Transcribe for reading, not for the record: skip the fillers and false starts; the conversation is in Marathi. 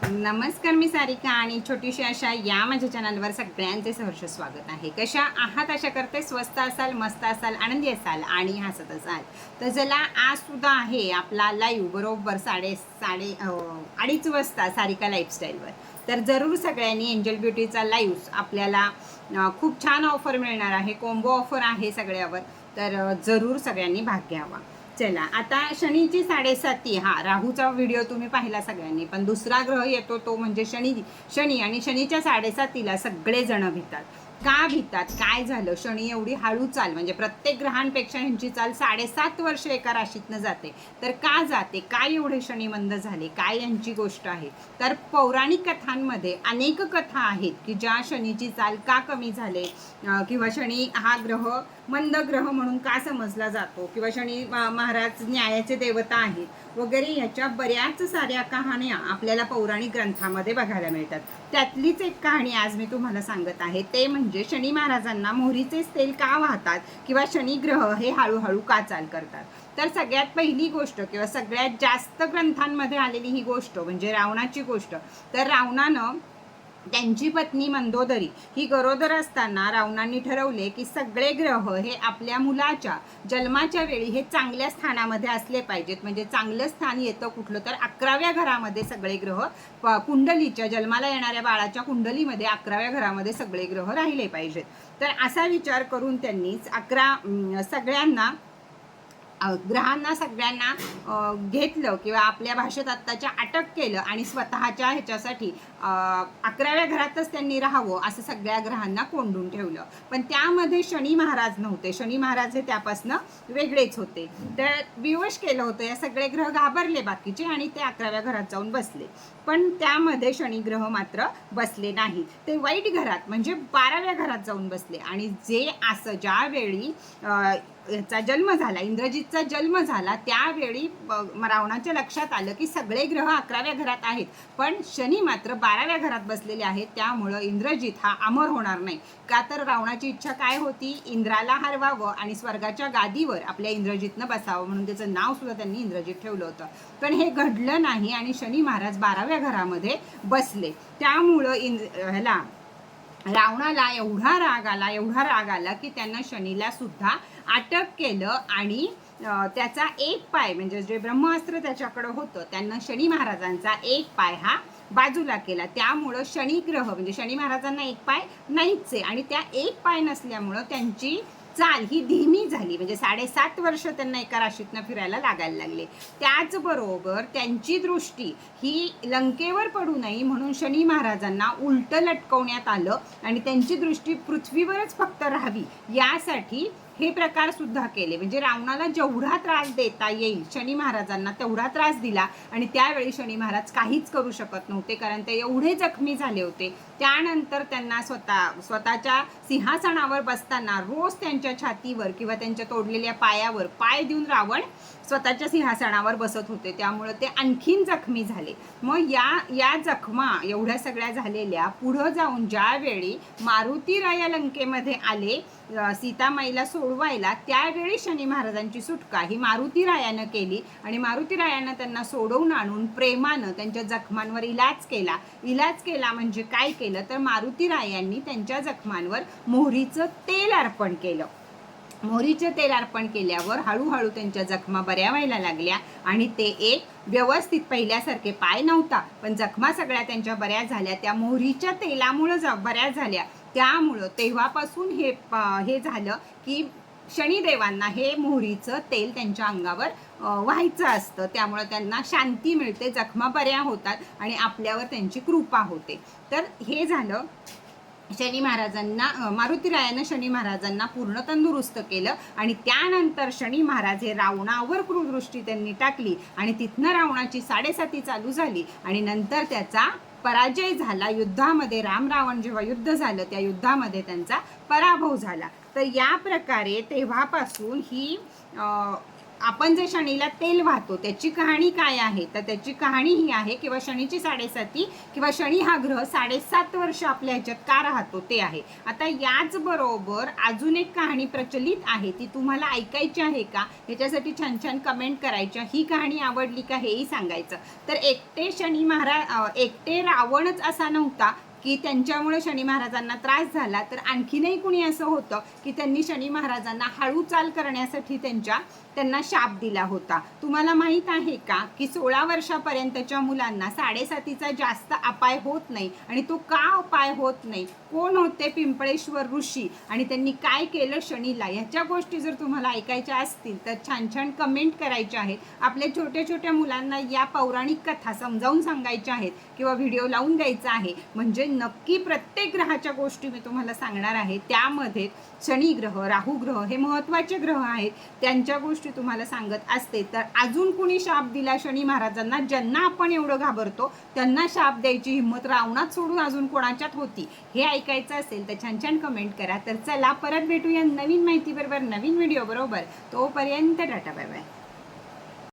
नमस्कार, मी सारिका आणि छोटीशी अशा या माझ्या चॅनलवर सगळ्यांचे सहर्ष स्वागत आहे। कशा आहात? आशा करते स्वस्त असाल, मस्त असाल, आनंदी असाल आणि हसत असाल। तर चला, आज सुद्धा आहे आपला लाईव्ह बरोबर 2:30 वाजता सारिका लाईफस्टाईलवर। तर जरूर सगळ्यांनी एंजल ब्युटीचा लाईव्ह आपल्याला खूप छान ऑफर मिळणार आहे, कोंबो ऑफर आहे सगळ्यावर। तर जरूर सगळ्यांनी भाग घ्यावा। चला, आता शनीची 7:30 हा राहूचा व्हिडिओ तुम्ही पाहिला सगळ्यांनी, पण दुसरा ग्रह येतो तो म्हणजे शनी आणि शनीच्या 7:30 सगळेजण भितात। का भितात? काय झालं? शनी एवढी हळू चाल, म्हणजे प्रत्येक ग्रहांपेक्षा ह्यांची चाल 7.5 वर्ष एका राशीतनं जाते। तर का जाते? काय एवढे शनी मंद झाले? काय यांची गोष्ट आहे? तर पौराणिक कथांमध्ये अनेक कथा आहेत की ज्या शनीची चाल का कमी झाले, किंवा शनी हा ग्रह मंद ग्रह म्हणून का समजला जातो, किंवा शनी महाराज न्यायाचे देवता आहेत वगैरे, ह्याच्या बऱ्याच साऱ्या कहाण्या आपल्याला पौराणिक ग्रंथामध्ये बघायला मिळतात। त्यातलीच एक कहाणी आज मी तुम्हाला सांगत आहे, ते म्हणजे शनी महाराजांना मोहरीचेच तेल का वाहतात, किंवा शनी ग्रह हे हळूहळू का चाल करतात। तर सगळ्यात पहिली गोष्ट किंवा सगळ्यात जास्त ग्रंथांमध्ये आलेली ही गोष्ट म्हणजे रावणाची गोष्ट। तर रावणानं त्यांची पत्नी मंदोदरी ही गरोदर असताना रावणांनी ठरवले की सगळे ग्रह हे आपल्या मुलाच्या जन्माच्या वेळी हे चांगल्या स्थानामध्ये असले पाहिजेत। म्हणजे चांगलं स्थान येतं कुठलं, तर 11व्या घरामध्ये सगळे ग्रह, कुंडलीच्या जन्माला येणाऱ्या बाळाच्या कुंडलीमध्ये 11व्या घरामध्ये सगळे ग्रह राहिले पाहिजेत। तर असा विचार करून त्यांनी ग्रहांना सगळ्यांना घेतलं, किंवा आपल्या भाषेत आत्ताच्या अटक केलं, आणि स्वतःच्या ह्याच्यासाठी 11व्या घरातच त्यांनी राहावं असं सगळ्या ग्रहांना कोंडून ठेवलं। पण त्यामध्ये शनी महाराज नव्हते, शनी महाराज हे त्यापासनं वेगळेच होते। तर विवश केलं होतं, या सगळे ग्रह घाबरले बाकीचे आणि ते 11व्या घरात जाऊन बसले। पण त्यामध्ये शनी ग्रह मात्र बसले नाही, ते वाईट घरात म्हणजे 12व्या घरात जाऊन बसले। आणि जे असं ज्यावेळी चा जन्म झाला, इंद्रजितचा जन्म झाला, त्यावेळी रावणाच्या लक्षात आलं की सगळे ग्रह 11व्या घरात आहेत, पण शनी मात्र 12व्या घरात बसलेले आहेत। त्यामुळं इंद्रजित हा अमर होणार नाही। का तर रावणाची इच्छा काय होती? इंद्राला हरवावं आणि स्वर्गाच्या गादीवर आपल्या इंद्रजितनं बसावं, म्हणून त्याचं नाव सुद्धा त्यांनी इंद्रजित ठेवलं होतं। पण हे घडलं नाही आणि शनी महाराज 12व्या घरामध्ये बसले। त्यामुळं रावणाला एवढा राग आला की त्यांना शनीला सुद्धा अटक केलं, आणि त्याचा एक पाय म्हणजे जे ब्रह्मास्त्र त्याच्याकडे होतं, त्यांना शनी महाराजांचा एक पाय हा बाजूला केला। त्यामुळं शनी ग्रह म्हणजे शनी महाराजांना एक पाय नाहीच आहे, आणि त्या एक पाय नसल्यामुळं त्यांची चाल ही धीमी झाली, म्हणजे 7.5 वर्ष त्यांना एका राशीतनं फिरायला लागायला लागले। त्याचबरोबर त्यांची दृष्टी ही लंकेवर पडू नये म्हणून शनी महाराजांना उलट लटकवण्यात आलं, आणि त्यांची दृष्टी पृथ्वीवरच फक्त राहावी यासाठी हे प्रकार सुद्धा केले। म्हणजे रावणाला जेवढा त्रास देता येईल शनी महाराजांना तेवढा त्रास दिला, आणि त्यावेळी शनी महाराज काहीच करू शकत नव्हते, कारण ते एवढे जखमी झाले होते। त्यानंतर त्यांना स्वतःच्या सिंहासनावर बसताना रोज त्यांच्या छातीवर किंवा त्यांच्या तोडलेल्या पायावर पाय देऊन रावण स्वतःच्या सिंहासनावर बसत होते, त्यामुळे ते आणखीन जखमी झाले। मग या जखमा एवढ्या सगळ्या झालेल्या पुढं जाऊन ज्यावेळी मारुतीराया लंकेमध्ये आले सीतामाईला सोडवायला, त्यावेळी शनी महाराजांची सुटका ही मारुतीरायानं केली, आणि मारुतीरायानं त्यांना सोडवून आणून प्रेमानं त्यांच्या जखमांवर इलाज केला। म्हणजे काय केलं तर मारुतीरायांनी त्यांच्या जखमांवर मोहरीचं तेल अर्पण केलं। मोहरीचे तेल अर्पण केल्यावर हळूहळू त्यांच्या जखमा बऱ्या व्हायला लागल्या, आणि ते एक व्यवस्थित पहिल्यासारखे, पाय नव्हता पण जखमा सगळ्या त्यांच्या बऱ्या झाल्या, त्या मोहरीच्या तेलामुळं बऱ्या झाल्या। त्यामुळं तेव्हापासून हे झालं की शनिदेवांना हे मोहरीचं तेल त्यांच्या अंगावर व्हायचं असतं, त्यामुळं त्यांना शांती मिळते, जखमा बऱ्या होतात आणि आपल्यावर त्यांची कृपा होते। तर हे झालं शनी महाराजांना, मारुतीरायानं शनी महाराजांना पूर्ण तंदुरुस्त केलं, आणि त्यानंतर शनी महाराज हे रावणावर क्रूरदृष्टी त्यांनी टाकली, आणि तिथनं रावणाची 7.5 चालू झाली, आणि नंतर त्याचा पराजय झाला युद्धामध्ये। राम रावण जेव्हा युद्ध झालं त्या युद्धामध्ये त्यांचा पराभव झाला। तर या प्रकारे तेव्हापासून ही आपण जे शनीला तेल वाहतो त्याची कहाणी काय आहे, तर त्याची कहाणी ही आहे किंवा शनीची 7.5 किंवा शनी हा ग्रह 7.5 वर्ष आपल्या ह्याच्यात का राहतो ते आहे. आता याचबरोबर अजून एक कहाणी प्रचलित आहे, ती तुम्हाला ऐकायची आहे का, ह्याच्यासाठी छान छान कमेंट करायच्या. ही कहाणी आवडली का हेही सांगायचं. तर एकटे रावणच असा नव्हता की त्यांच्यामुळे शनी महाराजांना त्रास झाला, तर आणखीनही कुणी असं होतं की त्यांनी शनी महाराजांना हळू चाल करण्यासाठी त्यांना शाप दिला होता. तुम्हाला माहीत आहे का की 16 वर्षापर्यंतच्या मुलांना 7.5चा जास्त अपाय होत नाही. आणि तो का अपाय होत नाही, कोण होते पिंपळेश्वर ऋषी आणि त्यांनी काय केलं शनीला, ह्याच्या गोष्टी जर तुम्हाला ऐकायच्या असतील तर छान छान कमेंट करायच्या आहेत. आपल्या छोट्या छोट्या मुलांना या पौराणिक कथा समजावून सांगायच्या आहेत किंवा व्हिडिओ लावून द्यायचा आहे. म्हणजे नक्की प्रत्येक ग्रहाच्या गोष्टी मी तुम्हाला सांगणार आहे. त्यामध्ये शनी ग्रह, राहू ग्रह हे महत्त्वाचे ग्रह आहेत, त्यांच्या गोष्टी तुम्हाला सांगत असते. तर अजून कुणी शाप दिला शनी महाराजांना, ज्यांना आपण एवढं घाबरतो त्यांना शाप द्यायची हिंमत रावणात सोडून अजून कोणाच्यात होती, हे ऐकायचं असेल तर छान छान कमेंट करा. तर चला परत भेटूया नवीन माहिती बरोबर, नवीन व्हिडिओ बरोबर. तोपर्यंत टाटा बाय बाय.